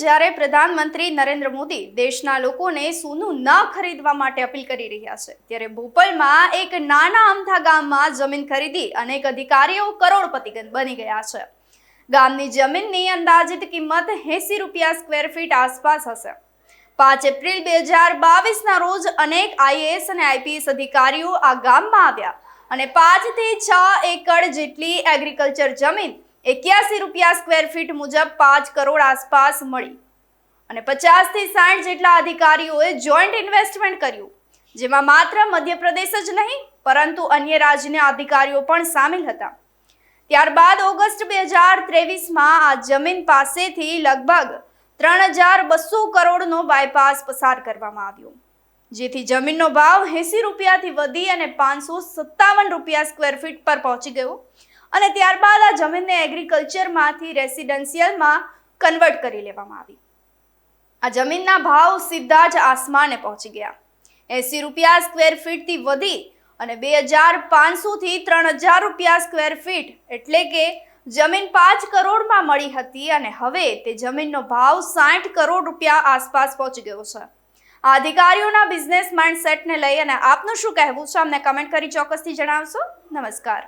જ્યારે પ્રધાનમંત્રી નરેન્દ્ર મોદી દેશના લોકોને સોનું ન ખરીદવા માટે અપીલ કરી રહ્યા છે, ત્યારે બોપલમાં એક નાના અમથા ગામમાં જમીન ખરીદી અનેક અધિકારીઓ કરોડપતિ બની ગયા છે. ગામની જમીનની અંદાજિત કિંમત 80 રૂપિયા સ્ક્વેર ફીટ આસપાસ હશે. 5 એપ્રિલ 2022ના રોજ અનેક આઈએએસ અને આઈપીએસ અધિકારીઓ આ ગામમાં આવ્યા અને 5 થી 6 એકડ જેટલી એગ્રીકલ્ચર જમીન 81 રૂપિયા સ્ક્વેર ફીટ મુજબ 5 કરોડ આસપાસ મળી અને 50 થી 60 જેટલા અધિકારીઓએ જોઈન્ટ ઇન્વેસ્ટમેન્ટ કર્યું, જેમાં માત્ર મધ્યપ્રદેશ જ નહીં પરંતુ અન્ય રાજ્યના અધિકારીઓ પણ સામેલ હતા. ત્યારબાદ ઓગસ્ટ 2023માં આ જમીન પાસેથી લગભગ 3200 કરોડનો બાયપાસ પસાર કરવામાં આવ્યો, જેથી જમીનનો ભાવ 80 રૂપિયાથી વધી અને 557 રૂપિયા સ્ક્વેર ફીટ પર પહોંચી ગયો અને ત્યારબાદ આ જમીનને એગ્રીકલ્ચરમાંથી રેસિડેન્શિયલમાં કન્વર્ટ કરી લેવામાં આવી. આ જમીનના ભાવ સીધા જ આસમાને પહોંચી ગયા. 80 રૂપિયા સ્ક્વેર ફીટથી વધી અને 2500 થી 3000 રૂપિયા સ્ક્વેર ફીટ એટલે કે જમીન 5 કરોડમાં મળી હતી અને હવે તે જમીનનો ભાવ 60 કરોડ રૂપિયા આસપાસ પહોંચી ગયો છે. આ અધિકારીઓના બિઝનેસ માઇન્ડસેટને લઈ અને આપનું શું કહેવું છે, અમને કમેન્ટ કરી ચોક્કસથી જણાવશો. નમસ્કાર.